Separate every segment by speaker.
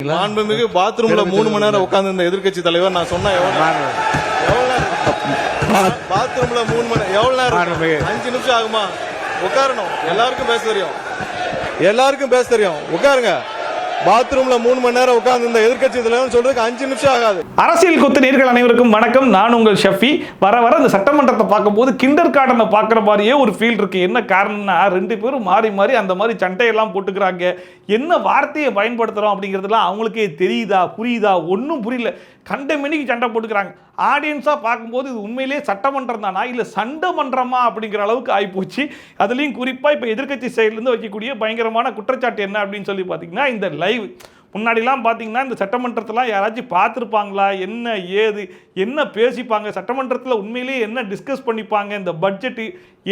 Speaker 1: மாண்புமிகு பாத்ரூம்ல 3 மணி நேரம் உட்கார்ந்து இந்த எதிர்க்கட்சி தலைவர் நான் சொன்னா எவ்வளவு பாத்ரூம்ல 3 மணி எவ்வளவு நேரம் 5 நிமிஷம் ஆகுமா? உட்காரணும். எல்லாருக்கும் பேச தெரியும் உட்காருங்க. பாத்ரூம்ல 3 மணி நேரம் உட்கார்ந்து இந்த எதிர்க்கட்சி தலைவர் சொல்றதுக்கு 5 நிமிஷம் ஆகாது.
Speaker 2: அரசியல் கொத்து நேயர்கள் அனைவருக்கும் வணக்கம். நான் உங்கள் ஷஃபி. வர இந்த சட்டமன்றத்தை பார்க்கும்போது கிண்டர் கார்டனை பார்க்குற மாதிரியே ஒரு ஃபீல் இருக்கு. என்ன காரணம்னா 2 பேரும் மாறி அந்த மாதிரி சண்டையெல்லாம் போட்டுக்கிறாங்க. என்ன வார்த்தையை பயன்படுத்துறோம் அப்படிங்கிறதுலாம் அவங்களுக்கே தெரியுதா புரியுதா ஒன்றும் புரியல. கண்ட மணிக்கு சண்டை போட்டுக்கிறாங்க. ஆடியன்ஸாக பார்க்கும்போது இது உண்மையிலேயே சட்டமன்றம் தானா இல்லை சண்டை மன்றமா அப்படிங்கிற அளவுக்கு ஆகிப்போச்சு. அதுலேயும் குறிப்பாக இப்போ எதிர்க்கட்சி சைட்லேருந்து வைக்கக்கூடிய பயங்கரமான குற்றச்சாட்டு என்ன அப்படின்னு சொல்லி பார்த்தீங்கன்னா, இந்த லைவ் முன்னாடிலாம் பார்த்தீங்கன்னா இந்த சட்டமன்றத்தெலாம் யாராச்சும் பார்த்துருப்பாங்களா, என்ன ஏது என்ன பேசிப்பாங்க, சட்டமன்றத்தில் உண்மையிலேயே என்ன டிஸ்கஸ் பண்ணிப்பாங்க, இந்த பட்ஜெட்டு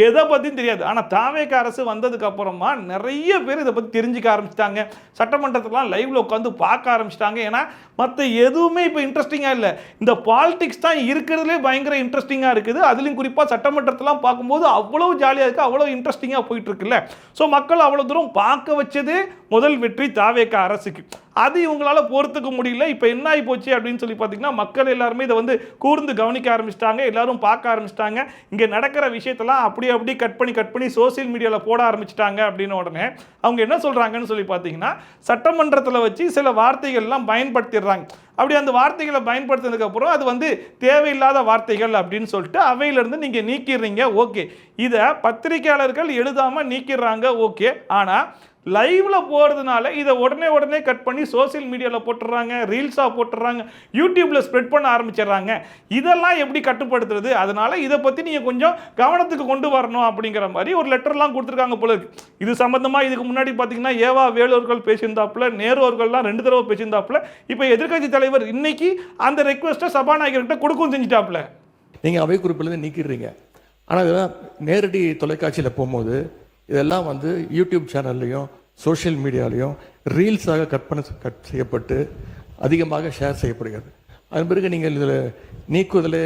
Speaker 2: எதை பற்றியும் தெரியாது. ஆனால் தாவேக அரசு வந்ததுக்கு அப்புறமா நிறைய பேர் இதை பற்றி தெரிஞ்சுக்க ஆரம்பிச்சிட்டாங்க. சட்டமன்றத்திலாம் லைவில் உட்காந்து பார்க்க ஆரம்பிச்சிட்டாங்க. ஏன்னா மற்ற எதுவுமே இப்போ இன்ட்ரெஸ்டிங்காக இல்லை, இந்த பாலிடிக்ஸ் தான் இருக்கிறதுலே பயங்கர இன்ட்ரெஸ்டிங்காக இருக்குது. அதுலேயும் குறிப்பாக சட்டமன்றத்தெலாம் பார்க்கும்போது அவ்வளோ ஜாலியாக இருக்குது, அவ்வளோ இன்ட்ரெஸ்டிங்காக போயிட்டுருக்குல்ல. ஸோ மக்கள் அவ்வளோ தூரம் பார்க்க வச்சதே முதல் வெற்றி தாவேக அரசுக்கு. அது இவங்களால் பொறுத்துக்க முடியல. இப்போ என்ன ஆகி போச்சு அப்படின்னு சொல்லி பார்த்தீங்கன்னா, மக்கள் எல்லாருமே இதை வந்து கூர்ந்து கவனிக்க ஆரம்பிச்சிட்டாங்க, எல்லாரும் பார்க்க ஆரம்பிச்சிட்டாங்க. இங்கே நடக்கிற விஷயத்தெல்லாம் அப்படி கட் பண்ணி சோசியல் மீடியாவில் போட ஆரம்பிச்சிட்டாங்க. அப்படின்னு உடனே அவங்க என்ன சொல்கிறாங்கன்னு சொல்லி பார்த்தீங்கன்னா, சட்டமன்றத்தில் வச்சு சில வார்த்தைகள்லாம் பயன்படுத்திடுறாங்க. அப்படி அந்த வார்த்தைகளை பயன்படுத்தினதுக்கப்புறம் அது வந்து தேவையில்லாத வார்த்தைகள் அப்படின்னு சொல்லிட்டு அவையிலேருந்து நீங்கள் நீக்கிடுறீங்க. ஓகே, இதை பத்திரிகையாளர்கள் எழுதாமல் நீக்கிடுறாங்க. ஓகே, ஆனால் லைவில் போகிறதுனால இதை உடனே கட் பண்ணி சோசியல் மீடியாவில் போட்டுடுறாங்க, ரீல்ஸாக போட்டுடுறாங்க, யூடியூப்பில் ஸ்ப்ரெட் பண்ண ஆரம்பிச்சிடுறாங்க. இதெல்லாம் எப்படி கட்டுப்படுத்துறது? அதனால் இதை பற்றி நீங்கள் கொஞ்சம் கவனத்துக்கு கொண்டு வரணும் அப்படிங்கிற மாதிரி ஒரு லெட்டர்லாம் கொடுத்துருக்காங்க போல இருக்கு. இது சம்மந்தமாக இதுக்கு முன்னாடி பார்த்தீங்கன்னா ஏவா வேலூர்கள் பேசியிருந்தாப்புல, நேரு அவர்கள்லாம் 2 தடவை பேசியிருந்தாப்புல. இப்போ எதிர்க்கட்சி தலைவர் இன்னைக்கு அந்த ரெக்வஸ்ட்டை சபாநாயகர்கிட்ட கொடுக்கவும் செஞ்சுட்டாப்புல.
Speaker 3: நீங்கள் அவை குறிப்பிலேருந்து நீக்கிடுறீங்க. ஆனால் இதெல்லாம் நேரடி தொலைக்காட்சியில் போகும்போது இதெல்லாம் வந்து யூடியூப் சேனல்லையும் சோஷியல் மீடியாலையும் ரீல்ஸாக கட் செய்யப்பட்டு அதிகமாக ஷேர் செய்யப்படுகிறது. அதன் பிறகு நீங்கள் இதில் நீக்குவதில்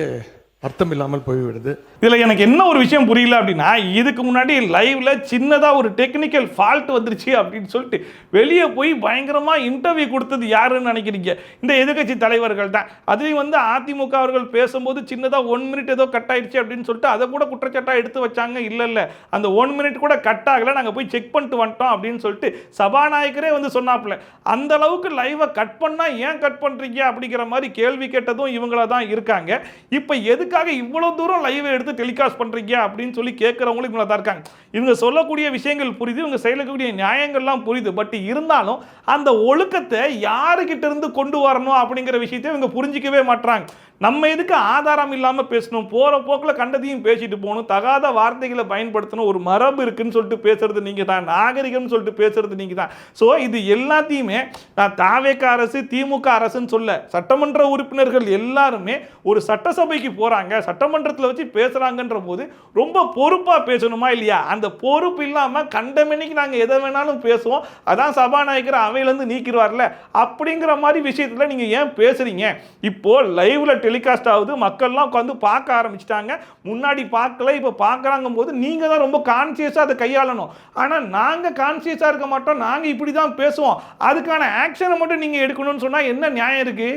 Speaker 3: அர்த்தம் இல்லாமல் போய்விடுது.
Speaker 2: இதில் எனக்கு என்ன ஒரு விஷயம் புரியல அப்படின்னா, இதுக்கு முன்னாடி லைவ்ல சின்னதாக ஒரு டெக்னிக்கல் ஃபால்ட் வந்துருச்சு அப்படின்னு சொல்லிட்டு வெளியே போய் பயங்கரமாக இன்டர்வியூ கொடுத்தது யாருன்னு நினைக்கிறீங்க? இந்த எதிர்க்கட்சி தலைவர்கள் தான். அதுலேயும் வந்து அதிமுக அவர்கள் பேசும்போது சின்னதாக 1 மினிட் ஏதோ கட் ஆயிடுச்சு அப்படின்னு சொல்லிட்டு அதை கூட குற்றச்சாட்டாக எடுத்து வச்சாங்க. இல்லை அந்த 1 மினிட் கூட கட் ஆகலை, நாங்கள் போய் செக் பண்ணிட்டு வந்துட்டோம் அப்படின்னு சொல்லிட்டு சபாநாயகரே வந்து சொன்னாப்புல. அந்த அளவுக்கு லைவை கட் பண்ணால் ஏன் கட் பண்ணுறீங்க அப்படிங்கிற மாதிரி கேள்வி கேட்டதும் இவங்கள தான் இருக்காங்க. இப்போ எதுக்காக இவ்வளவு தூரம் லைவை எடுத்து டெலிகாஸ்ட் பண்றீங்க அப்படின்னு சொல்லி கேட்கறவங்களும் இவங்கள தான் இருக்காங்க. இவங்க சொல்லக்கூடிய விஷயங்கள் புரியுது, இவங்க செய்யக்கூடிய நியாயங்கள்லாம் புரியுது. பட் இருந்தாலும் அந்த ஒழுக்கத்தை யாருக்கிட்ட இருந்து கொண்டு வரணும் அப்படிங்கிற விஷயத்தை இவங்க புரிஞ்சிக்கவே மாட்டாங்க. நம்ம எதுக்கு ஆதாரம் இல்லாமல் பேசணும், போகிற போக்கில் கண்டதையும் பேசிட்டு போகணும், தகாத வார்த்தைகளை பயன்படுத்தணும், ஒரு மரபு இருக்குன்னு சொல்லிட்டு பேசுறது நீங்கள் தான், நாகரிகம்னு சொல்லிட்டு பேசுறது நீங்கள் தான். ஸோ இது எல்லாத்தையுமே நான் தாவேக அரசு திமுக அரசுன்னு சொல்ல, சட்டமன்ற உறுப்பினர்கள் எல்லாருமே ஒரு சட்டசபைக்கு போகிறாங்க, சட்டமன்றத்தில் வச்சு பேசுகிறாங்கன்ற போது ரொம்ப பொறுப்பாக பேசணுமா இல்லையா? அந்த பொறுப்பு இல்லாமல் கண்டமணிக்கு நாங்கள் எதை வேணாலும் பேசுவோம், அதான் சபாநாயகர் அவையிலேருந்து நீக்கிடுவார்ல அப்படிங்கிற மாதிரி விஷயத்தில் நீங்கள் ஏன் பேசுகிறீங்க? இப்போது லைவில் டெலிகாஸ்ட் ஆகுது, மக்கள்லாம் உட்காந்து பார்க்க ஆரம்பிச்சிட்டாங்க. முன்னாடி பார்க்கல, இப்போ பார்க்குறாங்க போது நீங்கள் தான் ரொம்ப கான்சியஸாக அதை கையாளணும். ஆனால் நாங்கள் கான்சியஸாக இருக்க மாட்டோம், நாங்கள் இப்படி தான் பேசுவோம், அதுக்கான ஆக்ஷனை மட்டும் நீங்கள் எடுக்கணும்னு சொன்னால் என்ன நியாயம் இருக்கு?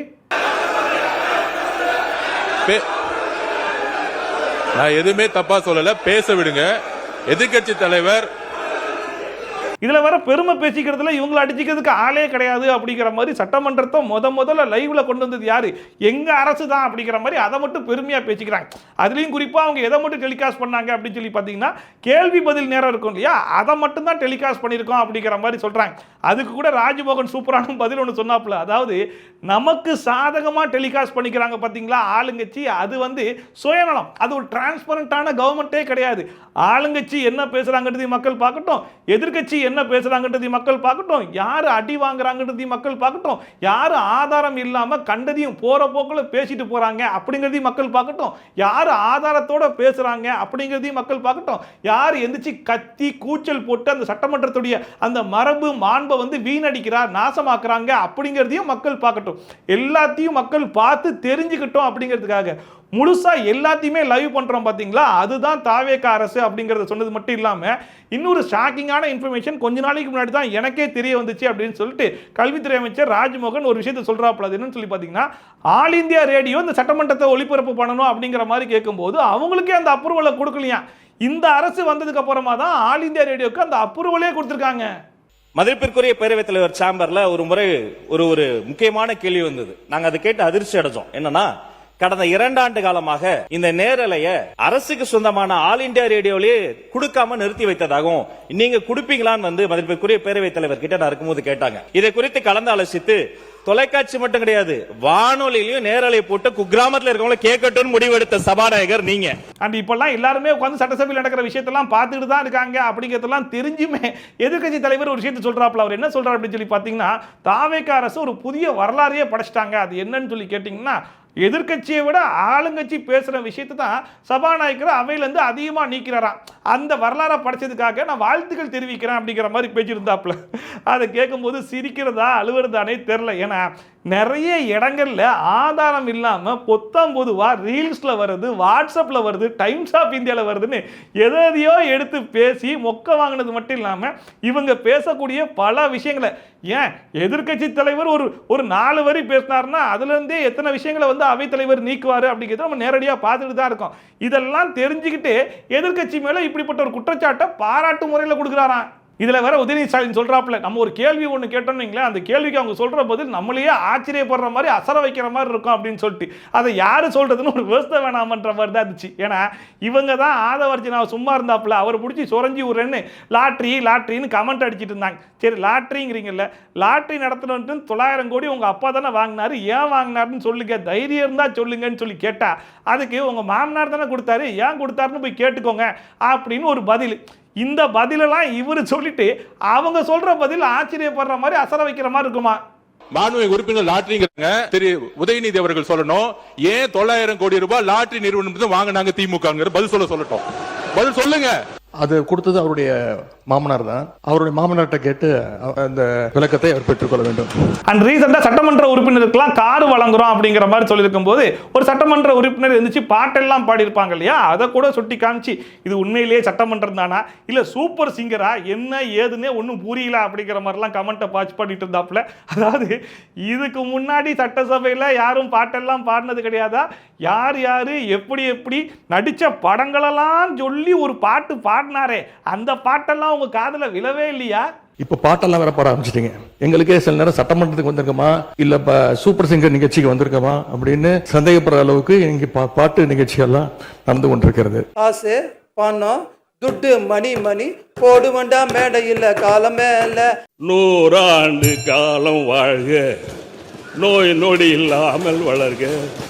Speaker 1: நான் எதுவுமே தப்பா சொல்லல, பேச விடுங்க. எதிர்க்கட்சி தலைவர்
Speaker 2: இதில் வர பெருமை பேசிக்கிறதுல இவங்களை அடிச்சுக்கிறதுக்கு ஆளே கிடையாது அப்படிங்கிற மாதிரி சட்டமன்றத்தை முதல்ல லைவ்ல கொண்டு வந்தது யாரு? எங்க அரசு தான் அப்படிங்கிற மாதிரி அதை மட்டும் பெருமையாக பேசிக்கிறாங்க. அதுலேயும் குறிப்பாக அவங்க எதை மட்டும் டெலிகாஸ்ட் பண்ணாங்க அப்படின்னு சொல்லி பார்த்தீங்கன்னா, கேள்வி பதில் நேரம் இருக்கும் இல்லையா, அதை மட்டும் தான் டெலிகாஸ்ட் பண்ணியிருக்கோம் அப்படிங்கிற மாதிரி சொல்கிறாங்க. அதுக்கு கூட ராஜ்மோகன் சூப்பரான பதில் ஒன்று சொன்னாப்புல, அதாவது நமக்கு சாதகமாக டெலிகாஸ்ட் பண்ணிக்கிறாங்க பார்த்தீங்களா ஆளுங்கட்சி, அது வந்து சுயநலம், அது ஒரு டிரான்ஸ்பரண்டான கவர்மெண்ட்டே கிடையாது. ஆளுங்கட்சி என்ன பேசுகிறாங்கன்றதையும் மக்கள் பார்க்கட்டும், எதிர்கட்சி என்ன பேசுறாங்கன்றதையும் மக்கள் பார்க்கட்டும், யார் அடி வாங்குறாங்கன்றதையும் மக்கள் பார்க்கட்டும், யார் ஆதாரம் இல்லாமல் கண்டதையும் போகிற போக்கில் பேசிட்டு போகிறாங்க அப்படிங்கிறதையும் மக்கள் பார்க்கட்டும், யார் ஆதாரத்தோட பேசுகிறாங்க அப்படிங்கிறதையும் மக்கள் பார்க்கட்டும், யார் எந்திரிச்சு கத்தி கூச்சல் போட்டு அந்த சட்டமன்றத்துடைய அந்த மரபு மாண்பை வந்து வீணடிக்கிறார், நாசமாக்குறாங்க அப்படிங்கிறதையும் மக்கள் பார்க்கட்டும். எல்லாத்தையும் மக்கள் பார்த்து தெரிஞ்சுக்கிட்டோம் அப்படிங்கிறதுக்காக முழுசா எல்லாத்தையுமே லைவ் பண்றோம் பாத்தீங்களா, அதுதான் தாவேகா அரசு அப்படிங்கறத சொன்னது மட்டும் இல்லாம இன்னொரு ஷாக்கிங்கான இன்ஃபர்மேஷன் கொஞ்ச நாளைக்கு முன்னாடி தான் எனக்கே தெரிய வந்துச்சு அப்படின்னு சொல்லிட்டு கல்வித்துறை அமைச்சர் ராஜ்மோகன் ஒரு விஷயத்தை சொல்றாப்ல. அது என்னன்னு சொல்லி பாத்தீங்கன்னா, ஆல் இந்தியா ரேடியோ இந்த சட்டமன்றத்தை ஒளிபரப்பு பண்ணணும் அப்படிங்கிற மாதிரி கேட்கும்போது அவங்களுக்கே அந்த அப்ரூவலை கொடுக்கலையா. இந்த அரசு வந்ததுக்கு அப்புறமா தான் ஆல் இந்தியா ரேடியோக்கு அந்த அப்ரூவலே கொடுத்திருக்காங்க.
Speaker 4: மதிப்பிற்குரிய பேரவைத் தலைவர் சேம்பர்ல ஒரு முறை ஒரு முக்கியமான கேள்வி வந்தது. நாங்க அதை கேட்டு அதிர்ச்சி அடைஞ்சோம். என்னன்னா, கடந்த 2 ஆண்டு காலமாக இந்த நேரலைய அரசுக்கு சொந்தமான ஆல் இந்தியா ரேடியோலயே கொடுக்காம நிறுத்தி வைத்ததாகவும் நீங்க கொடுப்பீங்களான்னு மதிப்பிற்குரிய பேரவைத் தலைவர் கிட்ட நான் இருக்கும்போது கேட்டாங்க. இதை குறித்து கலந்து ஆலோசித்து தொலைக்காட்சி மட்டும் கிடையாது, வானொலியிலையும் நேரலை போட்டு குக்கிராமத்தில் இருக்கவங்கள கேட்கட்டும் முடிவெடுத்த சபாநாயகர் நீங்க.
Speaker 2: அண்ட் இப்பெல்லாம் எல்லாருமே உட்கார்ந்து சட்டசபையில் நடக்கிற விஷயத்தெல்லாம் பார்த்துட்டு தான் இருக்காங்க. அப்படிங்கிறதெல்லாம் தெரிஞ்சுமே எதிர்க்கட்சி தலைவர் ஒரு விஷயத்தை சொல்றாப்ல. அவர் என்ன சொல்றாரு அப்படின்னு சொல்லி பாத்தீங்கன்னா, தாவேகா அரசு ஒரு புதிய வரலாறையே படைச்சிட்டாங்க. அது என்னன்னு சொல்லி கேட்டீங்கன்னா, எதிர்க்கட்சியை விட ஆளுங்கட்சி பேசுற விஷயத்தை தான் சபாநாயகர் அவையிலிருந்து அதிகமாக நீக்கிறாராம். அந்த வரலாறை படைச்சதுக்காக நான் வாழ்த்துக்கள் தெரிவிக்கிறேன் அப்படிங்கிற மாதிரி பேசியிருந்தாப்புல. அதை கேட்கும்போது சிரிக்கிறதா அழுவுறதானே தெரில. ஏன்னா நிறைய இடங்கள்ல ஆதாரம் இல்லாமல் பொத்தாம்பொதுவா ரீல்ஸில் வருது, வாட்ஸ்அப்பில் வருது, டைம்ஸ் ஆஃப் இந்தியாவில் வருதுன்னு எதையோ எடுத்து பேசி மொக்க வாங்கினது மட்டும் இல்லாமல் இவங்க பேசக்கூடிய பல விஷயங்களை, ஏன் எதிர்க்கட்சி தலைவர் ஒரு 4 வரி பேசினார்னா அதுலேருந்தே எத்தனை விஷயங்களை அவைத்தலைவர் நீக்குவார் அப்படிங்கிறத நம்ம நேரடியாக பார்த்துட்டு தான் இருக்கோம். இதெல்லாம் தெரிஞ்சுக்கிட்டு எதிர்க்கட்சி மேலே இப்படிப்பட்ட ஒரு குற்றச்சாட்டை பாராட்டு முறையில் கொடுக்குறாராம். இதுல வேற உதயநிதி ஸ்டாலின் சொல்றாப்ல, நம்ம ஒரு கேள்வி ஒன்று கேட்டோம்னீங்களே, அந்த கேள்விக்கு அவங்க சொல்ற பதில் நம்மளையே ஆச்சரியப்படுற மாதிரி அசர வைக்கிற மாதிரி இருக்கும் அப்படின்னு சொல்லிட்டு அதை யாரு சொல்றதுன்னு ஒரு விவசாய வேணாமன்ற மாதிரி தான் இருந்துச்சு. ஏன்னா இவங்க தான் ஆதவர்ஜனாவை சும்மா இருந்தாப்புல அவர் பிடிச்சி சொரஞ்சி விடுறேன்னு லாட்ரின்னு கமெண்ட் அடிச்சிட்டு இருந்தாங்க. சரி லாட்ரிங்கிறீங்கல்ல, லாட்ரி நடத்தணும்னு 900 கோடி உங்க அப்பா தானே வாங்கினாரு, ஏன் வாங்கினாருன்னு சொல்லுங்க, தைரியம் இருந்தா சொல்லுங்கன்னு சொல்லி கேட்டா அதுக்கு உங்க மாமனார் தானே கொடுத்தாரு, ஏன் கொடுத்தாருன்னு போய் கேட்டுக்கோங்க அப்படின்னு ஒரு பதில். இந்த பதிலெல்லாம் இவரு சொல்லிட்டு அவங்க சொல்ற பதில் ஆச்சரியப்படுற மாதிரி அசர வைக்கிற மாதிரி இருக்குமா?
Speaker 5: மாண்புமிகு உறுப்பினர் லாட்டரிங்கிறாங்க. திரு உதயநிதி அவர்கள் சொல்லணும், ஏன் 900 கோடி ரூபாய் லாட்டரி நிறுவனம் வாங்கினாங்க திமுக பதில் சொல்லட்டும். பதில் சொல்லுங்க.
Speaker 3: அது கொடுத்தது அவருடைய மாமனார் தான். அவருடைய மாமனார்ட்ட கேட்டு அந்த விளக்கத்தை அவர் பெற்றுக்கொள்ள வேண்டும்.
Speaker 2: அண்ட் ரீசெண்டா சட்டமன்ற உறுப்பினருக்கெல்லாம் கார் வழங்குறோம் அப்படிங்கிற மாதிரி சொல்லியிருக்கும் போது ஒரு சட்டமன்ற உறுப்பினர் இருந்துச்சு பாட்டெல்லாம் பாடியிருப்பாங்க இல்லையா, அதை கூட சுட்டி காமிச்சு இது உண்மையிலேயே சட்டமன்றம் தானா இல்ல சூப்பர் சிங்கரா என்ன ஏதுன்னே ஒன்றும் புரியல அப்படிங்கிற மாதிரிலாம் கமெண்ட்டை பாச்சு பாடிட்டு இருந்தாப்புல. அதாவது இதுக்கு முன்னாடி சட்டசபையில் யாரும் பாட்டெல்லாம் பாடினது கிடையாதா, யார் எப்படி நடிச்ச படங்களெல்லாம் சொல்லி ஒரு பாட்டு பாடினாரே அந்த பாட்டெல்லாம் உங்க காதுல விழவே இல்லையா?
Speaker 3: இப்ப பாட்டெல்லாம் வேற பாட ஆரம்பிச்சிட்டீங்க. எங்களுக்கே சில நேரம் சட்டமன்றத்துக்கு வந்திருக்கமா இல்ல சூப்பர் சிங்கர் நிகழ்ச்சிக்கு வந்திருக்கமா அப்படின்னு சந்தேகப்படுற அளவுக்கு இங்க பாட்டு நிகழ்ச்சிகள்லாம் நடந்து கொண்டிருக்கிறது.
Speaker 6: ஆசை பணம் துட்டு மணி போடுவண்டா மேடையில் காலம் மேல
Speaker 7: 100 ஆண்டு காலம் வாழ்க, நோய் நொடி இல்லாமல் வளர்க.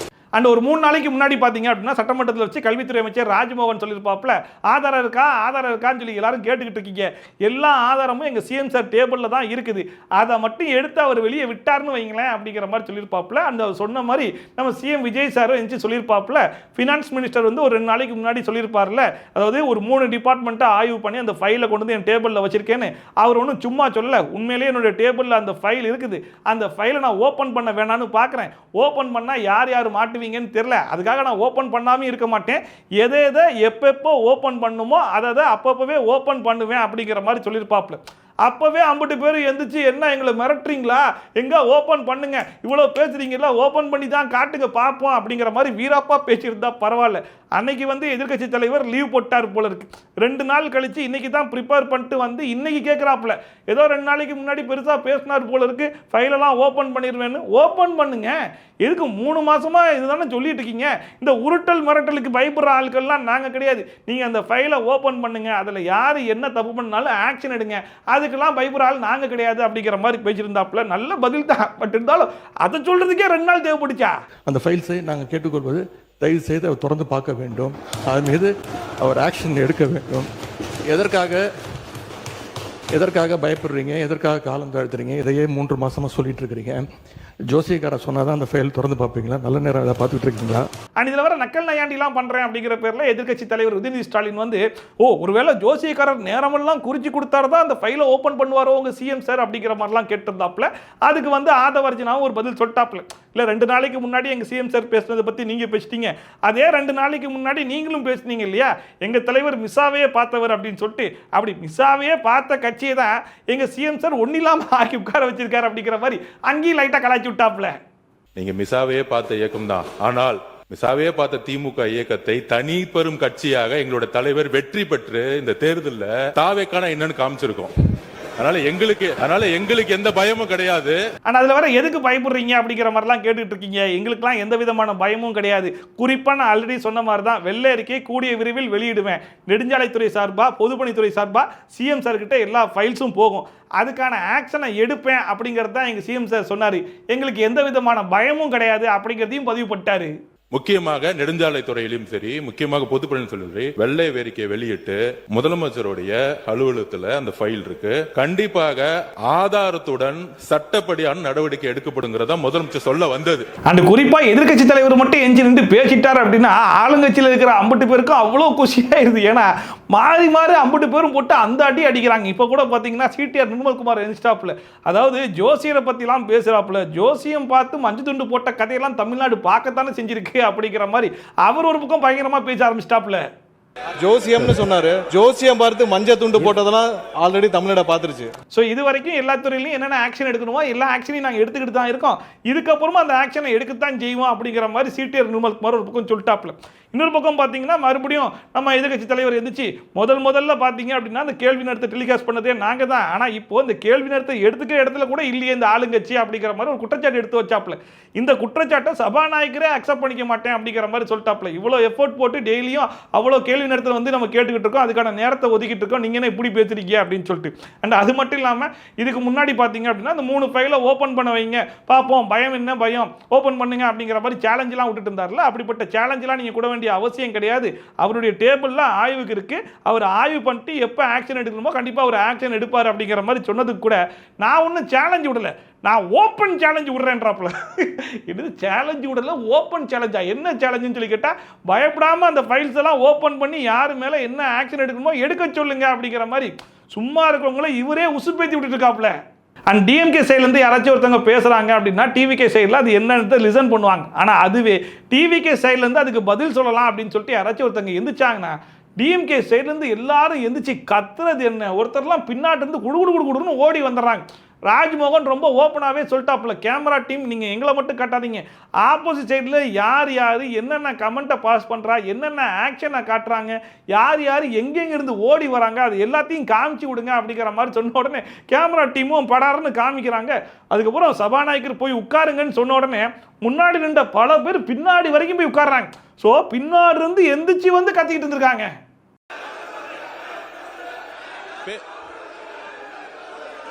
Speaker 2: அண்ட் ஒரு 3 நாளைக்கு முன்னாடி பார்த்தீங்க அப்படின்னா சட்டமன்றத்தில் வச்சு கல்வித்துறை அமைச்சர் ராஜ்மோகன் சொல்லியிருப்பாப்புல, ஆதாரம் இருக்கான்னு சொல்லி எல்லாரும் கேட்டுக்கிட்டு இருக்கீங்க. எல்லா ஆதாரமும் எங்கள் சிஎம் சார் டேபிளில் தான் இருக்குது, அதை மட்டும் எடுத்து அவர் வெளியே விட்டார்னு வைங்களேன் அப்படிங்கிற மாதிரி சொல்லியிருப்பாப்புல. அந்த சொன்ன மாதிரி நம்ம சிஎம் விஜய் சாரும் எஞ்சி சொல்லியிருப்பாப்புல. ஃபினான்ஸ் மினிஸ்டர் ஒரு 2 நாளைக்கு முன்னாடி சொல்லியிருப்பார்ல, அதாவது ஒரு 3 டிபார்ட்மெண்ட்டை ஆய்வு பண்ணி அந்த ஃபைலை கொண்டு வந்து என் டேபிளில் வச்சிருக்கேன்னு. அவர் ஒன்றும் சும்மா சொல்லலை, உண்மையிலேயே என்னுடைய டேபிளில் அந்த ஃபைல் இருக்குது, அந்த ஃபைலை நான் ஓப்பன் பண்ண வேணான்னு பார்க்குறேன், ஓப்பன் பண்ணால் யார் மாட்டுவீங்க தெரியல, அதுக்காக நான் ஓபன் பண்ணாம இருக்க மாட்டேன், எதை எப்பப்போ ஓபன் பண்ணுமோ அதை அப்பப்பவே ஓபன் பண்ணுவேன் அப்படிங்கிற மாதிரி சொல்லியிருப்பாப்ல. அப்பவே 50 பேர் எந்திரிச்சு என்ன எங்களை மிரட்டுறீங்களா, எங்க ஓபன் பண்ணுங்க, இவ்வளவு பேசுறீங்களா, ஓபன் பண்ணி தான் காட்டுங்க பார்ப்போம் அப்படிங்கிற மாதிரி வீராப்பா பேசியிருந்தா பரவாயில்ல. அன்னைக்கு எதிர்க்கட்சி தலைவர் லீவ் போட்டார் போல இருக்கு. 2 நாள் கழிச்சு இன்னைக்கு தான் ப்ரிப்பேர் பண்ணிட்டு இன்னைக்கு கேட்கிறாப்புல, ஏதோ 2 நாளைக்கு முன்னாடி பெருசா பேசினார் போல இருக்கு, ஃபைலெல்லாம் ஓபன் பண்ணிடுவேன்னு. ஓபன் பண்ணுங்க, எதுக்கு 3 மாசமா இதுதானே சொல்லிட்டு இருக்கீங்க? இந்த உருட்டல் மிரட்டலுக்கு பயப்படுற ஆட்கள்லாம் நாங்க கிடையாது. நீங்க அந்த ஃபைலை ஓபன் பண்ணுங்க, அதுல யாரு என்ன தப்பு பண்ணாலும் ஆக்ஷன் எடுங்க, அதுக்கெல்லாம் பயப்படுற ஆள் நாங்க கிடையாது அப்படிங்கிற மாதிரி பேசியிருந்தாப்புல. நல்ல பதில் தான், பட் இருந்தாலும் அதை சொல்றதுக்கே 2 நாள் தேவைப்படுச்சா?
Speaker 3: அந்த ஃபைல்ஸை நாங்கள் கேட்டுக்கொள்வது தயவு செய்து அவர் தொடர்ந்து பார்க்க வேண்டும், அது மீது அவர் ஆக்ஷன் எடுக்க வேண்டும். எதற்காக பயப்படுறீங்க, எதற்காக காலம் தாழ்த்துறீங்க, இதையே 3 மாசமா சொல்லிட்டு இருக்கிறீங்க. ஜோசியக்கார சொன்னாதான் அந்த ஃபைல் திறந்து பார்ப்பீங்களா, நல்ல நேரம் அதை பார்த்துட்டு இருக்கீங்களா?
Speaker 2: அண்ட் இதில் வர நக்கல் நையாண்டிலாம் பண்ணுறேன் அப்படிங்கிற பேரில் எதிர்க்கட்சி தலைவர் உதயநிதி ஸ்டாலின் ஒருவேளை ஜோசியக்காரர் நேரமெல்லாம் குறிச்சு கொடுத்தாரு தான் அந்த ஃபைலை ஓப்பன் பண்ணுவாரோ உங்கள் சிஎம் சார் அப்படிங்கிற மாதிரிலாம் கேட்டிருந்தாப்புல. அதுக்கு ஆதவர்ஜனாவும் ஒரு பதில் சொல்லிட்டாப்புல. இல்லை 2 நாளைக்கு முன்னாடி எங்கள் சிஎம் சார் பேசுனதை பற்றி நீங்கள் பேசிட்டீங்க, அதே 2 நாளைக்கு முன்னாடி நீங்களும் பேசுனீங்க இல்லையா, எங்கள் தலைவர் மிஸ்ஸாவே பார்த்தவர் அப்படின்னு சொல்லிட்டு. அப்படி மிஸ்ஸாவே பார்த்த கட்சியை தான் எங்கள் சிஎம் சார் ஒன்றும் இல்லாமல் ஆக்கி உட்கார வச்சிருக்காரு அப்படிங்கிற மாதிரி அங்கேயும் லைட்டாக கலாய்ச்சி விட்டாப்புல.
Speaker 5: நீங்க மிசாவே பார்த்த இயக்கம் தான், ஆனால் மிசாவே பார்த்த திமுக இயக்கத்தை தனி பெரும் கட்சியாக எங்களோட தலைவர் வெற்றி பெற்று இந்த தேர்தலில் தாவேக்கான என்னன்னு காமிச்சிருக்கோம். அதனால எங்களுக்கு எந்த பயமும் கிடையாது.
Speaker 2: ஆனா அதுல வர எதுக்கு பயப்படுறீங்க அப்படிங்கிற மாதிரிலாம் கேட்டுட்டு இருக்கீங்க. எங்களுக்குலாம் எந்த விதமான பயமும் கிடையாது. குறிப்பா நான் ஆல்ரெடி சொன்ன மாதிரி தான் வெள்ளை அறிக்கை கூடிய விரைவில் வெளியிடுவேன். நெடுஞ்சாலைத்துறை சார்பா, பொதுப்பணித்துறை சார்பா சிஎம் சார் கிட்ட எல்லா ஃபைல்ஸும் போகும். அதுக்கான ஆக்ஷனை எடுப்பேன் அப்படிங்கிறது தான் எங்க சிஎம் சார் சொன்னாரு. எங்களுக்கு எந்த விதமான பயமும் கிடையாது அப்படிங்கிறதையும் பதிவு பண்ணிட்டாரு.
Speaker 5: முக்கியமாக நெடுஞ்சாலைத்துறையிலும் சரி, முக்கியமாக பொதுப்பணித்துறை வெள்ளை அறிக்கையை வெளியிட்டு முதலமைச்சருடைய அலுவலகத்தில் அந்த ஃபைல் இருக்கு. கண்டிப்பாக ஆதாரத்துடன் சட்டப்படியான நடவடிக்கை எடுக்கப்படுங்கிறதா முதலமைச்சர் சொல்ல வந்தது.
Speaker 2: அந்த குறிப்பா எதிர்க்கட்சி தலைவர் மட்டும் எஞ்சி நின்று பேசிட்டார் அப்படின்னா ஆளுங்கட்சியில் இருக்கிற 50 பேருக்கும் அவ்வளோ குஷியாயிருது. ஏன்னா மாறி மாறி 50 பேரும் போட்டு அந்த அடி அடிக்கிறாங்க. இப்போ கூட பார்த்தீங்கன்னா சிடிஆர் நிர்மல்குமார் இன்ஸ்டாப்ல, அதாவது ஜோசியரை பற்றிலாம் பேசுகிறாப்புல, ஜோசியம் பார்த்து மஞ்சள் துண்டு போட்ட கதையெல்லாம் தமிழ்நாடு பார்க்கத்தானே செஞ்சிருக்கு அப்படிங்கிற மாதிரி அவர் ஒரு பக்கம் பயங்கரமா பேச ஆரம்பிச்சிட்டாப்ல.
Speaker 1: ஜோசியம்னு சொன்னாரு, ஜோசியம் பார்த்து மஞ்சள் துண்டு போட்டதெல்லாம் ஆல்ரெடி தமிழ்நாடு பார்த்துருச்சு.
Speaker 2: ஸோ இது வரைக்கும் எல்லா துறையிலையும் என்னென்ன ஆக்ஷன் எடுக்கணுமோ எல்லா ஆக்ஷனையும் நாங்கள் எடுத்துக்கிட்டு தான் இருக்கோம். இதுக்கப்புறமா அந்த ஆக்ஷனை எடுக்கத்தான் செய்வோம் அப்படிங்கிற மாதிரி சிடிஆர் நிர்மல்குமார் ஒரு பக்கம் சொல்லிட்டாப்ல. இன்னொரு பக்கம் பார்த்தீங்கன்னா மறுபடியும் நம்ம எதிர்க்கட்சி தலைவர் எந்திரிச்சு முதல்ல பார்த்தீங்க அப்படின்னா அந்த கேள்வி நேரத்தை டெலிகாஸ்ட் பண்ணதே நாங்கள் தான். ஆனால் இப்போ இந்த கேள்வி நேரத்தை எடுத்துக்கிற இடத்துல கூட இல்லையே இந்த ஆளுங்கட்சி அப்படிங்கிற மாதிரி ஒரு குற்றச்சாட்டு எடுத்து வச்சாப்ல. இந்த குற்றச்சாட்டை சபாநாயகரே அக்செப்ட் பண்ணிக்க மாட்டேன் அப்படிங்கிற மாதிரி சொல்லிட்டாப்ல. இவ்வளோ எஃபோர்ட் போட்டு டெய்லியும் அவ்வளோ கேள்வி நேரத்தில் வந்து நம்ம கேட்டுக்கிட்டு இருக்கோம், அதுக்கான நேரத்தை ஒதுக்கிட்டு இருக்கோம், நீங்கள் என்ன இப்படி பேசுறீங்க அப்படின்னு சொல்லிட்டு. அண்ட் அது மட்டும் இல்லாமல் இதுக்கு முன்னாடி பார்த்தீங்க அப்படின்னா அந்த 3 ஃபைலை ஓப்பன் பண்ண வைங்க பார்ப்போம், பயம் என்ன பயம், ஓப்பன் பண்ணுங்க அப்படிங்கிற மாதிரி சேலஞ்செலாம் விட்டுட்டு இருந்தார்ல. அப்படிப்பட்ட சேலஞ்செலாம் நீங்கள் கூட வேண்டிய அவசியம் கிடையாது. அவருடைய டேபிள்ல ஆய்வுக்கு இருக்கு. அவர் ஆய்வு பண்ணிட்டு எப்போ ஆக்ஷன் எடுக்கணுமோ கண்டிப்பாக அவர் ஆக்ஷன் எடுப்பார் அப்படிங்கிற மாதிரி சொன்னதுக்கு கூட நான் ஒன்றும் சேலஞ்சு விடல, நான் ஓப்பன் சேலஞ்சு விடுறேன்றாப்ல. இது சேலஞ்சு விடல, ஓப்பன் சேலஞ்சா? என்ன சேலஞ்சுன்னு சொல்லி கேட்டால் பயப்படாமல் அந்த ஃபைல்ஸ் எல்லாம் ஓப்பன் பண்ணி யார் மேலே என்ன ஆக்ஷன் எடுக்கணுமோ எடுக்க சொல்லுங்க அப்படிங்கிற மாதிரி சும்மா இருக்கிறவங்கள இவரே உசுப்பேத்தி விட்டுட்டு இருக்காப்ல. அண்ட் டிஎம்கே சைட்லேருந்து யாராச்சும் ஒருத்தவங்க பேசுகிறாங்க அப்படின்னா டிவிகே சைடில் அது என்னன்னு லிசன் பண்ணுவாங்க. ஆனால் அதுவே டிவிகே சைட்லேருந்து அதுக்கு பதில் சொல்லலாம் அப்படின்னு சொல்லிட்டு யாராச்சும் ஒருத்தவங்க எந்திரிச்சாங்கன்னா டிஎம்கே சைட்லேருந்து எல்லாரும் எந்திரிச்சு கத்துறது என்ன, ஒருத்தர்லாம் பின்னாட்டிருந்து குடுன்னு ஓடி வந்துடுறாங்க. ராஜ்மோகன் ரொம்ப ஓப்பனாகவே சொல்லிட்டாப்புல, கேமரா டீம் நீங்கள் எங்களை மட்டும் காட்டாதீங்க, ஆப்போசிட் சைடில் யார் என்னென்ன கமெண்ட்டை பாஸ் பண்ணுறா, என்னென்ன ஆக்ஷனை காட்டுறாங்க, யார் எங்கெங்கிருந்து ஓடி வராங்க, அது எல்லாத்தையும் காமிச்சு விடுங்க அப்படிங்கிற மாதிரி சொன்ன உடனே கேமரா டீமும் படாருன்னு காமிக்கிறாங்க. அதுக்கப்புறம் சபாநாயகர் போய் உட்காருங்கன்னு சொன்ன உடனே முன்னாடி நின்ற பல பேர் பின்னாடி வரைக்கும் போய் உட்கார்றாங்க. ஸோ பின்னாடி இருந்து எந்திரிச்சு வந்து கத்திக்கிட்டு இருந்திருக்காங்க.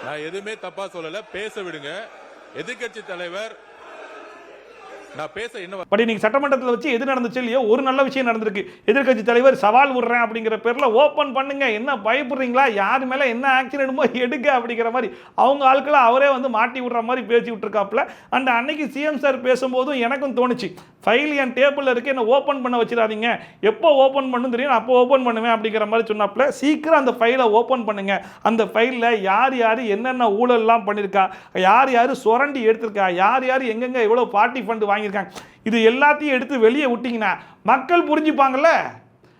Speaker 5: நான் எதுவுமே தப்பா சொல்லல, பேச விடுங்க. எதிர்க்கட்சி தலைவர் நான் பேச என்ன
Speaker 2: பட் இன்னைக்கு சட்டமன்றத்தில் வச்சு எது நடந்துச்சு இல்லையோ ஒரு நல்ல விஷயம் நடந்திருக்கு. எதிர்க்கட்சி தலைவர் சவால் விடுறேன் அப்படிங்கிற பேர்ல ஓப்பன் பண்ணுங்க, என்ன பயப்படுறீங்களா, யார் மேல என்ன ஆக்ஷன் எடுமோ எடுக்க அப்படிங்கிற மாதிரி அவங்க ஆட்களை அவரே வந்து மாட்டி விடுற மாதிரி பேசி விட்டுருக்காப்புல. அண்ட் அன்னைக்கு சிஎம் சார் பேசும்போதும் எனக்கும் தோணுச்சு, ஃபைல் என் டேபிளில் இருக்கு, என்ன ஓப்பன் பண்ண வச்சிடாதீங்க, எப்போ ஓப்பன் பண்ணணும் தெரியும், அப்போ ஓப்பன் பண்ணுவேன் அப்படிங்கிற மாதிரி சொன்னாப்புல. சீக்கிரம் அந்த ஃபைலை ஓப்பன் பண்ணுங்க, அந்த ஃபைலில் யார் என்னென்ன ஊழல்லாம் பண்ணியிருக்கா, யார் சுரண்டி எடுத்திருக்கா, யார் எங்கெங்க எவ்வளோ பார்ட்டி ஃபண்டு வாங்கியிருக்காங்க, இது எல்லாத்தையும் எடுத்து வெளியே விட்டீங்கன்னா மக்கள் புரிஞ்சுப்பாங்கல்ல.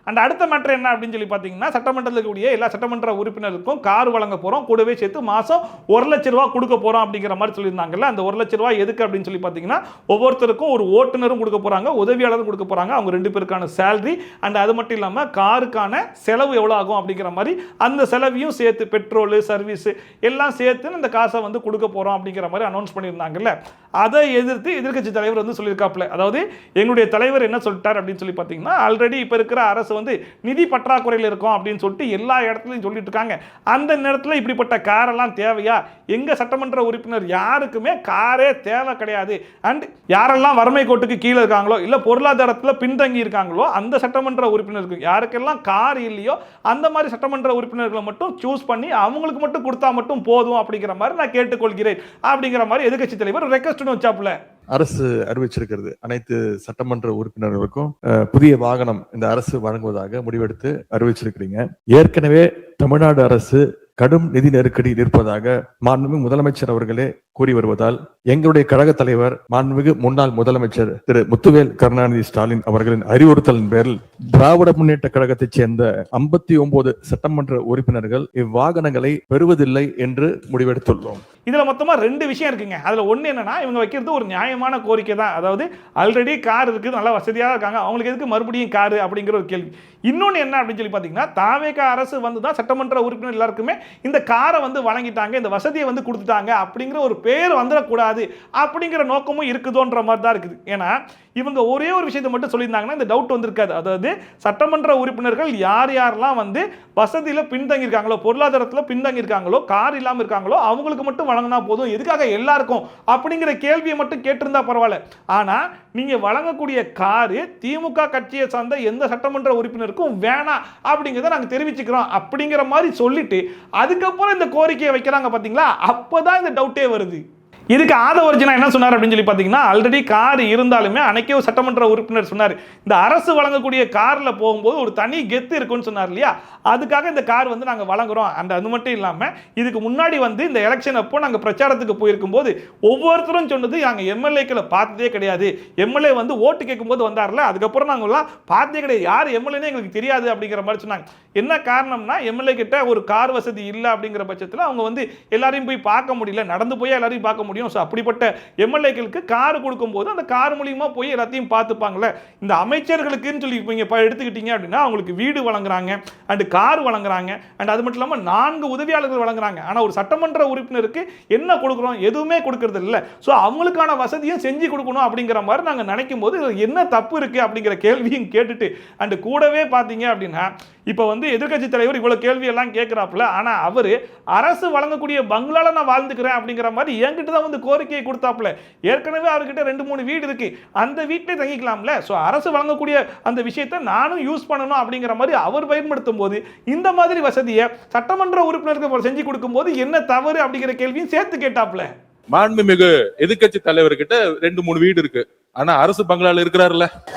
Speaker 2: அண்ட் அடுத்த மேட்டர் என்ன அப்படின்னு சொல்லி பார்த்தீங்கன்னா, சட்டமன்றத்தில் இருக்கக்கூடிய எல்லா சட்டமன்ற உறுப்பினருக்கும் கார் வழங்க போகிறோம், கூடவே சேர்த்து மாதம் 1 லட்ச ரூபா கொடுக்க போகிறோம் அப்படிங்கிற மாதிரி சொல்லியிருந்தாங்கல்ல. அந்த 1 லட்ச ரூபா எதுக்கு அப்படின்னு சொல்லி பார்த்தீங்கன்னா, ஒவ்வொருத்தருக்கும் ஒரு ஓட்டுநரும் கொடுக்க போகிறாங்க, உதவியாளரும் கொடுக்க போகிறாங்க, அவங்க 2 பேருக்கான சேலரி. அண்ட் அது மட்டும் இல்லாமல் காருக்கான செலவு எவ்வளோ ஆகும் அப்படிங்கிற மாதிரி அந்த செலவையும் சேர்த்து பெட்ரோலு சர்வீஸு எல்லாம் சேர்த்து இந்த காசை வந்து கொடுக்க போகிறோம் அப்படிங்கிற மாதிரி அனௌன்ஸ் பண்ணியிருந்தாங்கல்ல. அதை எதிர்த்து எதிர்க்கட்சி தலைவர் வந்து சொல்லியிருக்காப்புல. அதாவது எங்களுடைய தலைவர் என்ன சொல்லிட்டார் அப்படின்னு சொல்லி பார்த்தீங்கன்னா, ஆல்ரெடி இப்போ இருக்கிற அரசு வந்து நிதி பற்றாக்குறையில் இருக்கும் அப்படின்னு சொல்லிட்டு எல்லா இடத்துலையும் சொல்லிட்டு இருக்காங்க. அந்த நேரத்தில் இப்படிப்பட்ட காரெல்லாம் தேவையா? எங்க சட்டமன்ற உறுப்பினர் யாருக்குமே காரே தேவை கிடையாது. அண்ட் யாரெல்லாம் வறுமை கோட்டுக்கு கீழே இருக்காங்களோ இல்லை பொருளாதாரத்தில் பின்தங்கி இருக்காங்களோ அந்த சட்டமன்ற உறுப்பினருக்கு யாருக்கெல்லாம் கார் இல்லையோ அந்த மாதிரி சட்டமன்ற உறுப்பினர்களை மட்டும் சூஸ் பண்ணி அவங்களுக்கு மட்டும் கொடுத்தா மட்டும் போதும் அப்படிங்கிற மாதிரி நான் கேட்டுக்கொள்கிறேன் அப்படிங்கிற மாதிரி எதிர்க்கட்சி தலைவர் ரெக்வெஸ்ட் வச்சாப்புல.
Speaker 3: அரசு அறிவிச்சிருக்கிறது, அனைத்து சட்டமன்ற உறுப்பினர்களுக்கும் புதிய வாகனம் இந்த அரசு வழங்குவதாக முடிவெடுத்து அறிவிச்சிருக்கிறீங்க. ஏற்கனவே தமிழ்நாடு அரசு கடும் நிதி நெருக்கடி இருப்பதாக மாண்புமிகு முதலமைச்சர் அவர்களே கூறி வருவதால் எங்களுடைய கழக தலைவர் மாண்புமிகு முன்னாள் முதலமைச்சர் திரு முத்துவேல் கருணாநிதி ஸ்டாலின் அவர்களின் அறிவுறுத்தலின் பேரில் திராவிட முன்னேற்ற கழகத்தைச் சேர்ந்த 59 சட்டமன்ற உறுப்பினர்கள் இவ்வாகனங்களை பெறுவதில்லை என்று முடிவெடுத்துள்ளோம்.
Speaker 2: இதுல மொத்தமா 2 விஷயம் இருக்குங்க. அதுல ஒண்ணு என்னன்னா, இவங்க வைக்கிறது ஒரு நியாயமான கோரிக்கை தான். அதாவது ஆல்ரெடி கார் இருக்குது, நல்லா வசதியா இருக்காங்க, அவங்களுக்கு எதுக்கு மறுபடியும் காரு அப்படிங்கிற ஒரு கேள்வி. இன்னொன்னு என்ன அப்படின்னு சொல்லி பாத்தீங்கன்னா, தாவேக அரசு வந்து தான் சட்டமன்ற உறுப்பினர் எல்லாருக்குமே இந்த காரை வந்து வழங்கிட்டாங்க, இந்த வசதியை வந்து கொடுத்துட்டாங்க அப்படிங்கிற ஒரு பேர் வந்துடக்கூடாது அப்படிங்கிற நோக்கமும் இருக்குதோன்ற மாதிரி தான் இருக்குது. ஏன்னா இவங்க ஒரே ஒரு விஷயத்தை மட்டும் சொல்லியிருந்தாங்கன்னா இந்த டவுட் வந்திருக்காது. அதாவது சட்டமன்ற உறுப்பினர்கள் யார் யாரெல்லாம் வந்து வசதியில் பின்தங்கி இருக்காங்களோ, பொருளாதாரத்தில் பின்தங்கி இருக்காங்களோ, கார் இல்லாமல் இருக்காங்களோ அவங்களுக்கு மட்டும் வழங்கினா போதும், எதுக்காக எல்லாருக்கும் அப்படிங்கிற கேள்வியை மட்டும் கேட்டிருந்தா பரவாயில்ல. ஆனால் நீங்கள் வழங்கக்கூடிய காரு திமுக கட்சியை சார்ந்த எந்த சட்டமன்ற உறுப்பினருக்கும் வேணாம் அப்படிங்கிறத நாங்கள் தெரிவிச்சுக்கிறோம் அப்படிங்கிற மாதிரி சொல்லிட்டு அதுக்கப்புறம் இந்த கோரிக்கையை வைக்கிறாங்க பார்த்தீங்களா, அப்போதான் இந்த டவுட்டே வருது. இதுக்கு ஆதவர்ஜனா என்ன சொன்னார் அப்படின்னு சொல்லி பார்த்தீங்கன்னா, ஆல்ரெடி கார் இருந்தாலுமே அன்னைக்கே ஒரு சட்டமன்ற உறுப்பினர் சொன்னார், இந்த அரசு வழங்கக்கூடிய காரில் போகும்போது ஒரு தனி கெத்து இருக்குன்னு சொன்னார் இல்லையா, அதுக்காக இந்த கார் வந்து நாங்கள் வழங்குறோம். அது மட்டும் இல்லாமல் இதுக்கு முன்னாடி வந்து இந்த எலெக்ஷன் அப்போ நாங்கள் பிரச்சாரத்துக்கு போயிருக்கும் போது ஒவ்வொருத்தரும் சொன்னது நாங்கள் எம்எல்ஏக்களை பார்த்ததே கிடையாது, எம்எல்ஏ வந்து ஓட்டு கேட்கும்போது வந்தார்ல அதுக்கப்புறம் நாங்கள்லாம் பார்த்ததே கிடையாது, யார் எம்எல்ஏனே எங்களுக்கு தெரியாது அப்படிங்கிற மாதிரி சொன்னாங்க. என்ன காரணம்னா எம்எல்ஏ கிட்ட ஒரு கார் வசதி இல்லை அப்படிங்கிற பட்சத்தில் அவங்க வந்து எல்லாரையும் போய் பார்க்க முடியல, நடந்து போய் எல்லாரையும் பார்க்க முடியும். ஸோ அப்படிப்பட்ட எம்எல்ஏக்களுக்கு கார் கொடுக்கும்போது அந்த கார் மூலியமா போய் எல்லாத்தையும் பார்த்துப்பாங்கல்ல. இந்த அமைச்சர்களுக்குன்னு சொல்லி இப்போ எடுத்துக்கிட்டீங்க அப்படின்னா அவங்களுக்கு வீடு வழங்குறாங்க அண்ட் கார் வழங்குறாங்க அண்ட் அது மட்டும் இல்லாமல் 4 உதவியாளர்கள் வழங்குறாங்க. ஆனால் ஒரு சட்டமன்ற உறுப்பினருக்கு என்ன கொடுக்குறோம், எதுவுமே கொடுக்கறது இல்லை. ஸோ அவங்களுக்கான வசதியும் செஞ்சு கொடுக்கணும் அப்படிங்கிற மாதிரி நாங்கள் நினைக்கும் போது என்ன தப்பு இருக்கு அப்படிங்கிற கேள்வியும் கேட்டுட்டு அண்ட் கூடவே பார்த்தீங்க அப்படின்னா இப்போ வந்து எதிர்க்கட்சி தலைவர் இவ்வளோ கேள்வி எல்லாம் கேட்குறாப்புல, ஆனால் அவர் அரசு வழங்கக்கூடிய பங்களால நான் வாழ்ந்துக்கிறேன் அப்படிங்கிற மாதிரி என்கிட்ட தான் வந்து கோரிக்கையை கொடுத்தாப்புல. ஏற்கனவே அவர்கிட்ட 2-3 வீடு இருக்கு, அந்த வீட்டிலே தங்கிக்கலாம்ல. ஸோ அரசு வழங்கக்கூடிய அந்த விஷயத்தை நானும் யூஸ் பண்ணணும் அப்படிங்கிற மாதிரி அவர் பயன்படுத்தும் போது இந்த மாதிரி வசதியை சட்டமன்ற உறுப்பினருக்கு செஞ்சு கொடுக்கும் போது என்ன தவறு அப்படிங்கிற கேள்வியும் சேர்த்து கேட்டாப்புல.
Speaker 5: மாண்புமிகு எதிர்க்கட்சி தலைவர்கிட்ட 2-3 வீடு இருக்கு, ஆனா அரசு பங்களால